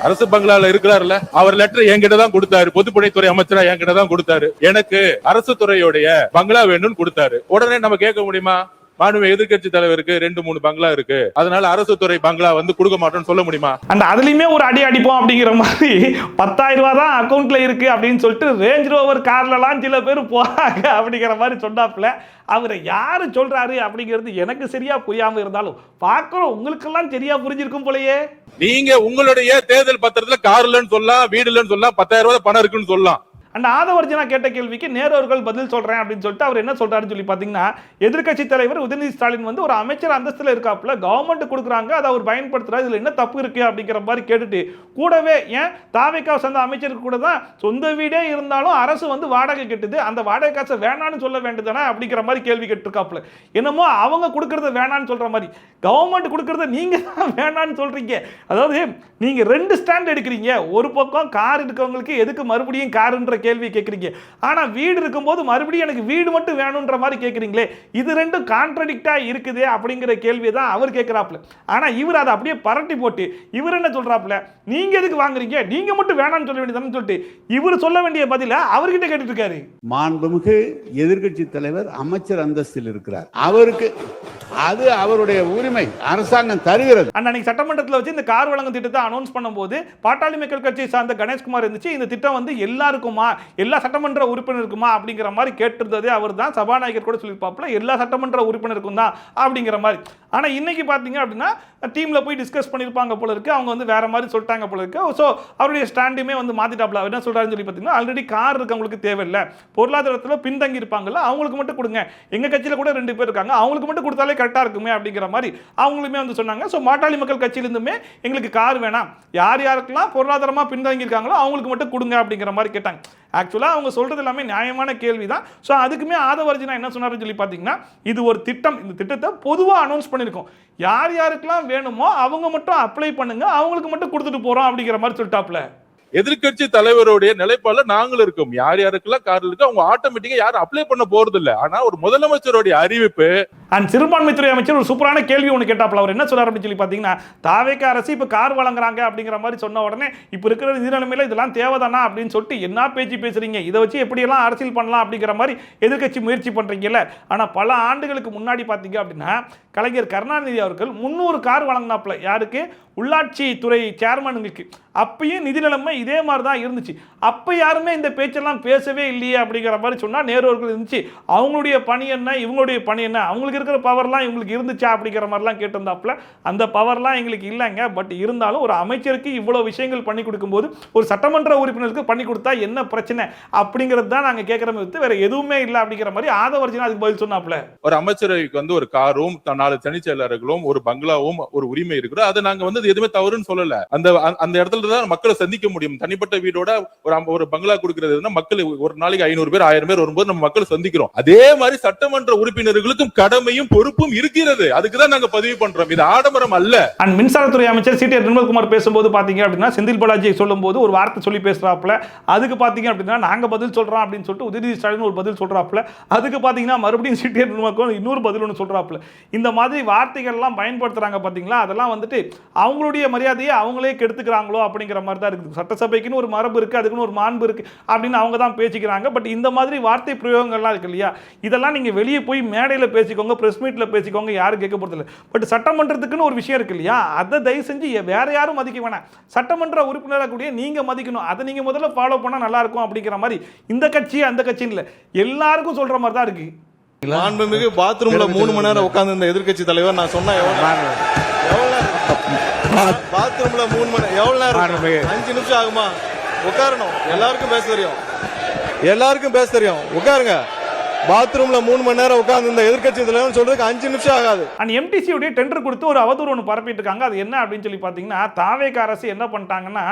Speaker 5: இருக்கிறாருல்ல, அவர் லெட்டர் என்கிட்ட தான் கொடுத்தாரு, பொதுப்பணித்துறை அமைச்சரா என்கிட்ட தான் கொடுத்தாரு, எனக்கு அரசு துறையுடைய பங்களா வேணும்னு கொடுத்தாரு. உடனே நம்ம கேட்க முடியுமா, மாண்புமிகு எதிர்க்கட்சி தலைவருக்கு 2-3 பங்களா இருக்கு, அதனால அரசு துறை பங்களா வந்து கொடுக்க மாட்டோம்னு சொல்ல முடியுமா?
Speaker 2: அந்த அதுலயுமே ஒரு அடி அடிப்போம் அப்படிங்கிற மாதிரி 10,000 ரூபாய் தான் அக்கௌண்ட்ல இருக்கு அப்படின்னு சொல்லிட்டு ரேஞ்ச் ரோவர் கார்லலாம் சில பேர் போறாங்க அப்படிங்கிற மாதிரி சொன்னாப்புல. அவரை யாரு சொல்றாரு அப்படிங்கிறது எனக்கு சரியா புரியாம இருந்தாலும் பார்க்கிறோம் உங்களுக்கெல்லாம் சரியா புரிஞ்சிருக்கும் போலயே.
Speaker 5: நீங்க உங்களுடைய தேர்தல் பத்திரத்துல கார் இல்லன்னு சொல்லலாம், வீடு இல்லன்னு சொல்லலாம், 10,000 ரூபாய் பணம் இருக்குன்னு சொல்லலாம்.
Speaker 2: அந்த ஆதவர்ஜனா கேட்ட கேள்விக்கு நேரு அவர்கள் பதில் சொல்றேன் அப்படின்னு சொல்லிட்டு அவர் என்ன சொல்றாருன்னு சொல்லி பாத்தீங்கன்னா, எதிர்க்கட்சி தலைவர் உதயநிதி ஸ்டாலின் வந்து ஒரு அமைச்சர் அந்தஸ்துல இருக்காப்புல, கவர்மெண்ட் கொடுக்குறாங்க, அதை அவர் பயன்படுத்துறாரு, இதுல என்ன தப்பு இருக்கு அப்படிங்கிற மாதிரி கேட்டுட்டு கூடவே ஏன் தாவேகா சேர்ந்த அமைச்சருக்கு கூட தான் சொந்த வீடே இருந்தாலும் அரசு வந்து வாடகை கட்டுது, அந்த வாடகை காசை வேணான்னு சொல்ல வேண்டியதானே அப்படிங்கிற மாதிரி கேள்வி கேட்டிருக்காப்புல. என்னமோ அவங்க கொடுக்கறத வேணான்னு சொல்ற மாதிரி கவர்மெண்ட் கொடுக்கறத நீங்க தான் வேணான்னு சொல்றீங்க. அதாவது நீங்க 2 ஸ்டாண்ட் எடுக்கிறீங்க. ஒரு பக்கம் கார் இருக்கவங்களுக்கு எதுக்கு மறுபடியும் காருன்ற கேள்வி கேட்குறீங்க, ஆனா வீடு இருக்கும்போது மறுபடியும் எனக்கு வீடு மட்டும் வேணும்ன்ற மாதிரி கேட்குறீங்களே, இது 2 கான்ட்ரடிக்டா இருக்குதே அப்படிங்கிற கேள்வி தான் அவர் கேட்கிறாப்புல. ஆனா இவர் அதை அப்படியே பரட்டி போட்டு இவர் என்ன சொல்றாப்புல, நீங்க எதுக்கு வாங்குறீங்க, நீங்க மட்டும் வேணாம்னு சொல்ல வேண்டியதுன்னு சொல்லிட்டு இவர் சொல்ல வேண்டிய பதில அவர்கிட்ட கேட்டுட்டு இருக்காரு.
Speaker 8: மாண்புமிகு எதிர்க்கட்சி தலைவர் அமைச்சர் அந்தஸ்தில் இருக்கிறார், அவருக்கு அது அவருடைய உரிமை, அரசாங்கம் தருகிறது.
Speaker 2: அன்னைக்கு சட்டமன்றத்தில் வச்சு இந்த கார் வழங்கும் திட்டத்தை அனௌன்ஸ் பண்ணும்போது பாட்டாளி மக்கள் கட்சியை சார்ந்த கணேஷ்குமார் இருந்துச்சு, இந்த திட்டம் வந்து எல்லாருக்குமா, எல்லா சட்டமன்ற உறுப்பினருக்குமா அப்படிங்கிற மாதிரி கேட்டிருந்ததே அவர் தான். சபாநாயகர் கூட சொல்லியிருப்பாப்புல எல்லா சட்டமன்ற உறுப்பினருக்கும் தான் அப்படிங்கிற மாதிரி. ஆனா இன்னைக்கு பாத்தீங்க அப்படின்னா டீம்ல போய் டிஸ்கஸ் பண்ணிருப்பாங்க போல இருக்கு, அவங்க வந்து வேற மாதிரி சொல்லிட்டாங்க போல இருக்கு. ஸோ அவருடைய ஸ்டாண்டுமே வந்து மாத்திட்டாப்ல. என்ன சொல்றாருன்னு சொல்லி பார்த்தீங்கன்னா, ஆல்ரெடி கார் இருக்கவங்களுக்கு தேவையில்லை, பொருளாதாரத்தில் பின்தங்கி இருப்பாங்கல்ல அவங்களுக்கு மட்டும் கொடுங்க, எங்க கட்சியில கூட 2 பேர் இருக்காங்க, அவங்களுக்கு மட்டும் கொடுத்தாலே கரெக்டா இருக்குமே அப்படிங்கிற மாதிரி அவங்களுமே வந்து சொன்னாங்க. ஸோ பாட்டாளி மக்கள் கட்சியிலிருந்துமே எங்களுக்கு கார் வேணாம், யார் யாருக்கெல்லாம் பொருளாதாரமா பின்தங்கி இருக்காங்களோ அவங்களுக்கு மட்டும் கொடுங்க அப்படிங்கிற மாதிரி கேட்டாங்க. ஆக்சுவலாக அவங்க சொல்றது எல்லாமே நியாயமான கேள்வி தான். ஸோ அதுக்குமே ஆதவர்ஜனா என்ன சொன்னாருன்னு சொல்லி பார்த்தீங்கன்னா, இது ஒரு திட்டம், இந்த திட்டத்தை பொதுவாக அனௌன்ஸ் பண்ணியிருக்கோம், யார் யாருக்கெல்லாம் வேணுமோ அவங்க மட்டும் அப்ளை பண்ணுங்க, அவங்களுக்கு மட்டும் கொடுத்துட்டு போறோம் அப்படிங்கிற மாதிரி சொல்லிட்டாப்ல.
Speaker 5: எதிர்க்கட்சி தலைவருடைய நிலைப்பாடுல நாங்களும் இருக்கோம். யார் யாருக்கெல்லாம் கார் இருக்கு அவங்க ஆட்டோமேட்டிக்கா யாரும் அப்ளை பண்ண போறது இல்ல. ஆனா ஒரு முதலமைச்சருடைய அறிவிப்பு
Speaker 2: அண்ட் சிறுபான்மைத்துறை அமைச்சர் ஒரு சூப்பரான கேள்வி ஒன்று கேட்டாப்ல. அவர் என்ன சொல்றாரு அப்படின்னு சொல்லி பார்த்தீங்கன்னா, தாவேக அரசு இப்போ கார் வழங்குறாங்க அப்படிங்கிற மாதிரி சொன்ன உடனே இப்போ இருக்கிற நிதி நிலைமையில இதெல்லாம் தேவைதானா அப்படின்னு சொல்லிட்டு என்ன பேச்சு பேசுறீங்க, இதை வச்சு எப்படியெல்லாம் அரசியல் பண்ணலாம் அப்படிங்கிற மாதிரி எதிர்க்கட்சி முயற்சி பண்றீங்கல்ல. ஆனால் பல ஆண்டுகளுக்கு முன்னாடி பார்த்தீங்க அப்படின்னா கலைஞர் கருணாநிதி அவர்கள் 300 கார் வழங்கினாப்ல. யாருக்கு? உள்ளாட்சி துறை சேர்மனுங்களுக்கு. அப்பயும் நிதி நிலைமை இதே மாதிரி தான் இருந்துச்சு. அப்போ யாருமே இந்த பேச்செல்லாம் பேசவே இல்லையே அப்படிங்கிற மாதிரி சொன்னால் நேரு அவர்கள் இருந்துச்சு. அவங்களுடைய பணி என்ன, இவங்களுடைய பணி என்ன, அவங்களுக்கு இருக்கிற பவர்லாம் இவங்களுக்கு இருந்துச்சா அப்படிங்கிற மாதிரிலாம் கேட்டிருந்தாப்புல. அந்த பவர்லாம் எங்களுக்கு இல்லைங்க. பட் இருந்தாலும் ஒரு அமைச்சருக்கு இவ்வளோ விஷயங்கள் பண்ணி கொடுக்கும்போது ஒரு சட்டமன்ற உறுப்பினருக்கு பண்ணி கொடுத்தா என்ன பிரச்சனை அப்படிங்கிறது தான் நாங்கள் கேட்குறோமே விட்டு வேற எதுவுமே இல்லை அப்படிங்கிற மாதிரி ஆதவர்ஜனா அதுக்கு பதில் சொன்னாப்புல.
Speaker 5: ஒரு அமைச்சரவைக்கு வந்து ஒரு காரும் 4 தனிச் செயலாளர்களும் ஒரு பங்களாவும் ஒரு உரிமை இருக்கிறோம். அதை நாங்க வந்து எதுவுமே தவறுன்னு சொல்லல. அந்த இடத்துல தான் மக்களை சந்திக்க முடியும். தனிப்பட்ட வீடோட ஒரு பங்களா கொடுக்கிறது மக்கள் ஒரு நாளைக்கு 500 பேர் 1000 பேர் வரும்போது நம்ம மக்களை சந்திக்கிறோம். அதே மாதிரி சட்டமன்ற உறுப்பினர்களுக்கும் கடமையும் பொறுப்பும் இருக்கிறது. அதுக்குதான் நாங்க பதிவு பண்றோம். இது ஆடம்பரம் அல்ல.
Speaker 2: அண்ட் மின்சாரத்துறை அமைச்சர் சி.டி.ஆர். நிர்மல்குமார் பேசும்போது பாத்தீங்க அப்படின்னா செந்தில் பாலாஜி சொல்லும்போது ஒரு வார்த்தை சொல்லி பேசுறாப்புல. அதுக்கு பாத்தீங்க அப்படின்னா நாங்க பதில் சொல்றோம் அப்படின்னு சொல்லிட்டு உதயநிதி ஸ்டாலின் ஒரு பதில் சொல்றாப்புல. அதுக்கு பாத்தீங்கன்னா மறுபடியும் சி.டி.ஆர். நிர்மல்குமார் இன்னொரு பதில் ஒன்று சொல்றாப்புல. இந்த மாதிரி வார்த்தைகள் எல்லாம் பயன்படுத்துறாங்க பாத்தீங்களா, அதெல்லாம் வந்துட்டு அவங்களுடைய மரியாதையை அவங்களே கெடுத்துக்கிறாங்களோ அப்படிங்கிற மாதிரி தான் இருக்குது. சட்டசபைக்குன்னு ஒரு மரபு இருக்கு, அதுக்குன்னு ஒரு மாண்பு இருக்கு அப்படின்னு அவங்க தான் பேசிக்கிறாங்க. பட் இந்த மாதிரி வார்த்தை பிரயோகங்கள்லாம் இருக்கு இல்லையா, இதெல்லாம் நீங்க வெளியே போய் மேடையில் பேசிக்கோங்க, பிரஸ் மீட்ல பேசிக்கோங்க, யாரும் கேட்க போறது இல்லை. பட் சட்டமன்றத்துக்குன்னு ஒரு விஷயம் இருக்கு இல்லையா, அதை தயவு செஞ்சு வேற யாரும் மதிக்க வேணாம். சட்டமன்ற உறுப்பினராக கூடிய நீங்க மதிக்கணும். அதை நீங்க முதல்ல ஃபாலோ பண்ணா நல்லா இருக்கும் அப்படிங்கிற மாதிரி இந்த கட்சி அந்த கட்சின்னு இல்லை, எல்லாருக்கும் சொல்ற மாதிரி தான் இருக்கு.
Speaker 1: மாண்புமிகு பாத்ரூம்ல 3 மணி நேரம் உட்கார்ந்து இருந்த எதிர்க்கட்சி தலைவர் நான் சொன்னா பாத்ரூம்ல 3 மணி எவ்வளவு நேரம்? 5 நிமிஷம் ஆகுமா? உட்காரணும். எல்லாருக்கும் பேச தெரியும். உட்காருங்க. பாத்ரூம்ல 3 மணி நேரம் உட்கார்ந்து இந்த எதிர்க்கட்சி தலைவர் சொல்றதுக்கு 5 நிமிஷம் ஆகாது.
Speaker 2: அண்ட் எம்டிசி உடைய டெண்டர் கொடுத்து ஒரு அவதூறு ஒன்று பரப்பிட்டு இருக்காங்க. அது என்ன அப்படின்னு சொல்லி பார்த்தீங்கன்னா, தாவேக அரசு என்ன பண்ணிட்டாங்கன்னா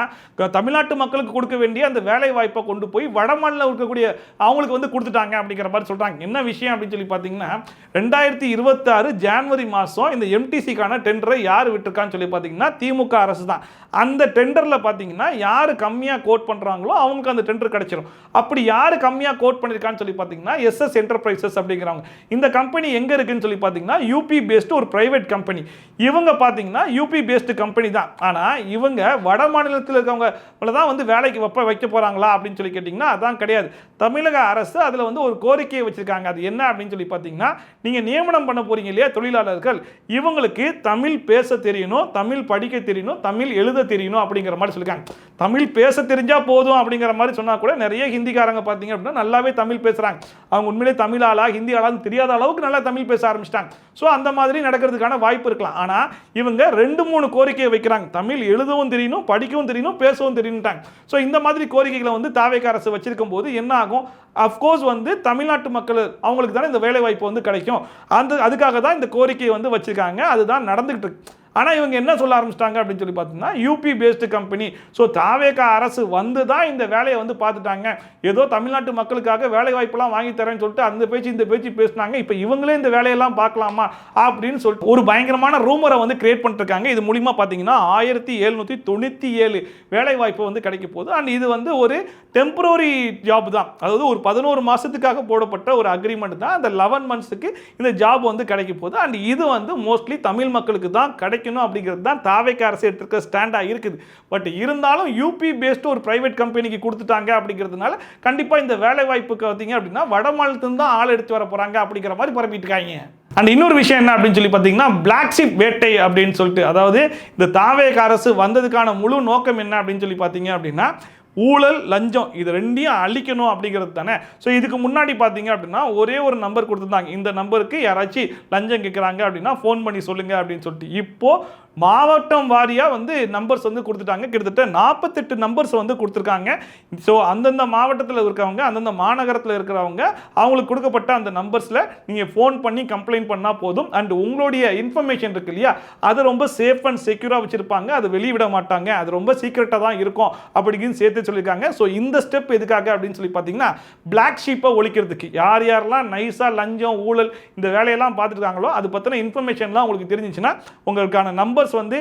Speaker 2: தமிழ்நாட்டு மக்களுக்கு கொடுக்க வேண்டிய அந்த வேலை வாய்ப்பை கொண்டு போய் வடமாநில இருக்கக்கூடிய அவங்களுக்கு வந்து கொடுத்துட்டாங்க அப்படிங்கிற மாதிரி சொல்றாங்க. என்ன விஷயம் அப்படின்னு சொல்லி பார்த்தீங்கன்னா 2026 ஜனவரி மாதம் இந்த எம்டிசிக்கான டெண்டரை யார் விட்டுருக்கான்னு சொல்லி பார்த்தீங்கன்னா திமுக அரசு தான். அந்த டெண்டரில் பார்த்தீங்கன்னா யார் கம்மியாக கோட் பண்ணுறாங்களோ அவங்களுக்கு அந்த டெண்டர் கிடைச்சிடும். அப்படி யார் கம்மியாக கோட் பண்ணியிருக்கான்னு சொல்லி பார்த்தீங்கன்னா எஸ்எஸ் என்டர்பிரைசஸ் அப்படிங்கிறவங்க. இந்த கம்பெனி எங்க இருக்குன்னு சொல்லி பார்த்தீங்கன்னா யூபி பேஸ்டு ஒரு பிரைவேட் கம்பெனி. இவங்க பார்த்தீங்கன்னா யூபி பேஸ்டு கம்பெனி தான். ஆனால் இவங்க வட மாநிலத்தில் இருக்கவங்க தான் வந்து வேலைக்கு வைக்க போறாங்களா அப்படின்னு சொல்லி கேட்டிங்கன்னா அதான் கிடையாது. தமிழக அரசு அதில் வந்து ஒரு கோரிக்கையை வச்சிருக்காங்க. அது என்ன அப்படின்னு சொல்லி பார்த்தீங்கன்னா, நீங்கள் நியமனம் பண்ண போறீங்க இல்லையா தொழிலாளர்கள், இவங்களுக்கு தமிழ் பேச தெரியணும், தமிழ் படிக்க தெரியணும், தமிழ் எழுத தெரியணும் அப்படிங்கிற மாதிரி சொல்லியிருக்காங்க. தமிழ் பேச தெரிஞ்சா போதும் அப்படிங்கிற மாதிரி சொன்னா கூட நிறைய ஹிந்திக்காரங்க பார்த்தீங்க அப்படின்னா நல்லாவே தமிழ் பேசுறாங்க. அவங்க உண்மையிலே தமிழ் ஆளா ஹிந்தி ஆளான்னு தெரியாத அளவுக்கு நல்லா தமிழ் பேச ஆரம்பிச்சிட்டாங்க. ஸோ அந்த மாதிரி நடக்கிறதுக்கான வாய்ப்பு இருக்கலாம். ஆனால் இவங்க 2-3 கோரிக்கையை வைக்கிறாங்க. தமிழ் எழுதவும் தெரியணும், படிக்கவும் தெரியணும், பேசவும் தெரியணுட்டாங்க. ஸோ இந்த மாதிரி கோரிக்கைகளை வந்து தாவேக அரசு வச்சிருக்கும் போது என்ன ஆகும், அஃப்கோர்ஸ் வந்து தமிழ்நாட்டு மக்கள் அவங்களுக்கு தானே இந்த வேலை வாய்ப்பு வந்து கிடைக்கும். அதுக்காக தான் இந்த கோரிக்கையை வந்து வச்சிருக்காங்க. அதுதான் நடந்துகிட்டு இருக்கு. ஆனால் இவங்க என்ன சொல்ல ஆரம்பிச்சிட்டாங்க அப்படின்னு சொல்லி பார்த்தீங்கன்னா யூபி பேஸ்டு கம்பெனி. ஸோ தாவேக அரசு வந்து தான் இந்த வேலையை வந்து பார்த்துட்டாங்க. ஏதோ தமிழ்நாட்டு மக்களுக்காக வேலை வாய்ப்பெல்லாம் வாங்கி தரேன்னு சொல்லிட்டு அந்த பேச்சு இந்த பேச்சு பேசினாங்க. இப்போ இவங்களே இந்த வேலையெல்லாம் பார்க்கலாமா அப்படின்னு சொல்லிட்டு ஒரு பயங்கரமான ரூமரை வந்து கிரியேட் பண்ணிருக்காங்க. இது மூலிமா பார்த்தீங்கன்னா 1797 வேலை வாய்ப்பு வந்து கிடைக்க போகுது. அண்ட் இது வந்து ஒரு டெம்பரரி ஜாப் தான். அதாவது ஒரு 11 மாதத்துக்காக போடப்பட்ட ஒரு அக்ரிமெண்ட் தான். அந்த 11 மந்த்ஸுக்கு இந்த ஜாப் வந்து கிடைக்க போகுது. அண்ட் இது வந்து மோஸ்ட்லி தமிழ் மக்களுக்கு தான் கிடைக்கும் அப்படிங்கிறது தான் தாவேக அரசு எடுத்துக்க ஸ்டாண்டா இருக்குது. பட் இருந்தாலும் யூபி பேஸ்டு ஒரு பிரைவேட் கம்பெனிக்கு கொடுத்துட்டாங்க அப்படிங்கிறதுனால கண்டிப்பா இந்த வேலை வாய்ப்புக்கு பார்த்தீங்க அப்படின்னா வட மாநிலத்திலிருந்து தான் ஆள் எடுத்து வர போறாங்க அப்படிங்கிற மாதிரி பரப்பிட்டு இருக்காங்க. அண்ட் இன்னொரு விஷயம் என்ன அப்படின்னு சொல்லி பார்த்தீங்கன்னா பிளாக் ஷிப் வேட்டை அப்படின்னு சொல்லிட்டு, அதாவது இந்த தாவேக அரசு வந்ததுக்கான முழு நோக்கம் என்ன அப்படின்னு சொல்லி பார்த்தீங்க அப்படின்னா ஊழல் லஞ்சம் இது ரெண்டையும் அழிக்கணும் அப்படிங்கிறது தானே. ஸோ இதுக்கு முன்னாடி பார்த்தீங்க அப்படின்னா ஒரே ஒரு நம்பர் கொடுத்துருந்தாங்க. இந்த நம்பருக்கு யாராச்சும் லஞ்சம் கேட்குறாங்க அப்படின்னா ஃபோன் பண்ணி சொல்லுங்க அப்படின்னு சொல்லிட்டு. இப்போ மாவட்டம் வாரியாக வந்து நம்பர்ஸ் வந்து கொடுத்துட்டாங்க. கிட்டத்தட்ட 48 நம்பர்ஸ் வந்து கொடுத்துருக்காங்க. ஸோ அந்தந்த மாவட்டத்தில் இருக்கிறவங்க, அந்தந்த மாநகரத்தில் இருக்கிறவங்க அவங்களுக்கு கொடுக்கப்பட்ட அந்த நம்பர்ஸில் நீங்கள் ஃபோன் பண்ணி கம்ப்ளைண்ட் பண்ணால் போதும். அண்ட் உங்களுடைய இன்ஃபர்மேஷன் இருக்கு இல்லையா, அதை ரொம்ப சேஃப் அண்ட் செக்யூராக வச்சுருப்பாங்க. அதை வெளியிட மாட்டாங்க. அது ரொம்ப சீக்ரெட்டாக தான் இருக்கும் அப்படின்னு சேர்த்து சொல்லியிருக்காங்க. ஸோ இந்த ஸ்டெப் எதுக்காக அப்படின்னு சொல்லி பார்த்தீங்கன்னா பிளாக் ஷீப்பை ஒழிக்கிறதுக்கு. யார் யாரெல்லாம் நைஸாக லஞ்சம் ஊழல் இந்த வேலையெல்லாம் பார்த்துருக்காங்களோ அது பற்றின இன்ஃபர்மேஷன்லாம் உங்களுக்கு தெரிஞ்சிச்சுன்னா உங்களுக்கான நம்பர் நம்பர்ஸ் வந்து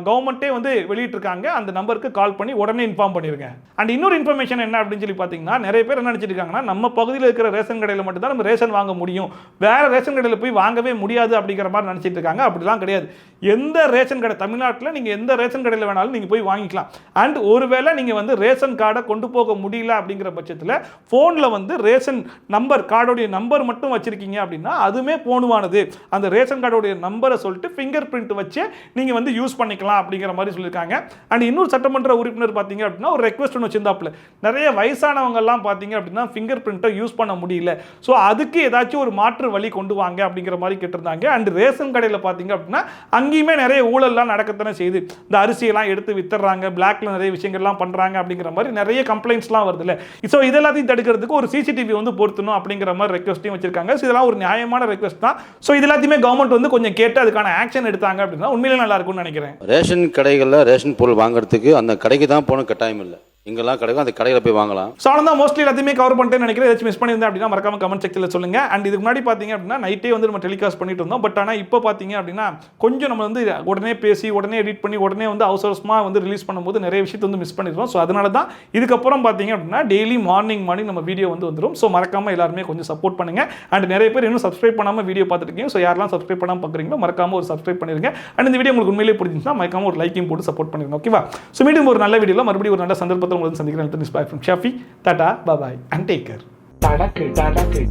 Speaker 2: கவர்மெண்ட்டே வந்து வெளியிட்டிருக்காங்க. அந்த நம்பருக்கு கால் பண்ணி உடனே இன்ஃபார்ம் பண்ணிருங்க. அண்ட் இன்னொரு இன்ஃபர்மேஷன் என்ன அப்படின்னு சொல்லி பார்த்தீங்கன்னா, நிறைய பேர் என்ன நினைச்சிட்டு இருக்காங்கன்னா, நம்ம பகுதியில் இருக்கிற ரேஷன் கடையில் மட்டும் தான் நம்ம ரேஷன் வாங்க முடியும், வேற ரேஷன் கடையில் போய் வாங்கவே முடியாது அப்படிங்கிற மாதிரி நினைச்சிட்டு இருக்காங்க. அப்படிலாம் கிடையாது. எந்த ரேஷன் கடை தமிழ்நாட்டில் நீங்க எந்த ரேஷன் கடையில் வேணாலும் நீங்க போய் வாங்கிக்கலாம். அண்ட் ஒருவேளை நீங்க வந்து ரேஷன் கார்டை கொண்டு போக முடியல அப்படிங்கிற பட்சத்தில் போன்ல வந்து ரேஷன் நம்பர் கார்டோடைய நம்பர் மட்டும் வச்சிருக்கீங்க அப்படின்னா அதுவுமே போனுவானது. அந்த ரேஷன் கார்டோடைய நம்பரை சொல்லிட்டு ஃபிங்கர் பிரிண்ட் வச்சு நீங்க வந்து யூஸ் பண்ணிக்கலாம் அப்படிங்கிற மாதிரி சொல்லியிருக்காங்க. அண்ட் இன்னொரு சட்டமன்ற உறுப்பினர் பார்த்தீங்க அப்படின்னா ஒரு ரெக்வெஸ்ட் ஒன்று வச்சிருந்தாப்புல, நிறைய வயசானவங்க எல்லாம் பார்த்தீங்க அப்படின்னா ஃபிங்கர் பிரிண்ட்டை யூஸ் பண்ண முடியல, ஸோ அதுக்கு ஏதாச்சும் ஒரு மாற்று வழி கொண்டு வாங்க அப்படிங்கிற மாதிரி கேட்டிருந்தாங்க. அண்ட் ரேஷன் கடையில் பார்த்தீங்க அப்படின்னா அங்கேயுமே நிறைய ஊழல்லாம் நடக்கத்தானே செய்யுது. இந்த அரிசியெல்லாம் எடுத்து வித்துறாங்க, பிளாக்ல நிறைய விஷயங்கள்லாம் பண்றாங்க அப்படிங்கிற மாதிரி நிறைய கம்ப்ளைண்ட்ஸ்லாம் வருது இல்லை. ஸோ இதெல்லாத்தையும் தடுக்கிறதுக்கு ஒரு சிசிடிவி வந்து பொருத்தணும் அப்படிங்கிற மாதிரி ரெக்வெஸ்ட்டையும் வச்சிருக்காங்க. ஸோ இதெல்லாம் ஒரு நியாயமான ரெக்வெஸ்ட் தான். ஸோ இது எல்லாத்தையுமே கவர்மெண்ட் வந்து கொஞ்சம் கேட்டு அதுக்கான ஆக்ஷன் எடுத்தாங்க அப்படின்னா உண்மையிலே நல்லா இருக்கும்னு நினைக்கிறேன்.
Speaker 9: ரேஷன் கடைகளில் ரேஷன் பொருள் வாங்குறதுக்கு அந்த கடைக்கு தான் போகணும் கட்டாயம் இல்லை. இங்கெல்லாம் கிடைக்கும், அந்த கடையில் போய் வாங்கலாம்.
Speaker 2: ஸோ அதான் மோஸ்ட்லி எல்லாத்தையுமே கவர் பண்ணிட்டேன்னு நினைக்கிறேன். ஏதாச்சும் மிஸ் பண்ணியிருந்தேன் அப்படின்னா மறக்காம கமெண்ட் செக்ஷனில் சொல்லுங்க. அண்ட் இதுக்கு முன்னாடி பார்த்தீங்க அப்படின்னா நைட்டே வந்து நம்ம டெலிகாஸ்ட் பண்ணிட்டு இருந்தோம். பட் ஆனால் இப்போ பார்த்தீங்க அப்படின்னா கொஞ்சம் நம்ம வந்து உடனே பேசி உடனே எடிட் பண்ணி உடனே வந்து அவசரமாக வந்து ரிலீஸ் பண்ணும்போது நிறைய விஷயத்தை வந்து மிஸ் பண்ணிடுறோம். ஸோ அதனால தான் இதுக்கப்புறம் பார்த்தீங்க அப்படின்னா டெய்லி மார்னிங் நம்ம வீடியோ வந்து வந்துடும். ஸோ மறக்காம எல்லாருமே கொஞ்சம் சப்போர்ட் பண்ணுங்க. அண்ட் நிறைய பேர் இன்னும் சப்ஸ்கிரைப் பண்ணாமல் வீடியோ பார்த்துட்டு இருக்கீங்க. ஸோ யாரெல்லாம் சப்ஸ்கிரைப் பண்ணாமல் பார்க்குறீங்களோ மறக்காம ஒரு சப்ஸ்கிரைப் பண்ணிருங்க. அண்ட் இந்த வீடியோ உங்களுக்கு உண்மையிலேயே பிடிச்சிருந்தா மறக்காம ஒரு லைக்கையும் போட்டு சப்போர்ட் பண்ணிருங்க. ஓகேவா? ஸோ மீண்டும் ஒரு நல்ல வீடியோவில் மறுபடியும் ஒரு நல்ல சந்தர்ப்பத்தில் உங்களுக்கு சந்திக்கிறேன். Bye from Shafi, Tata, bye bye, and take care. Tadakku, tadakku,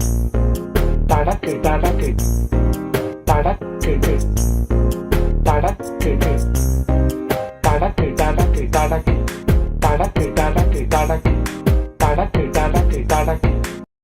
Speaker 2: tadakku, tadakku, tadakku, tadakku, tadakku, tadakku, tadakku, tadakku, tadakku, tadakku, tadakku.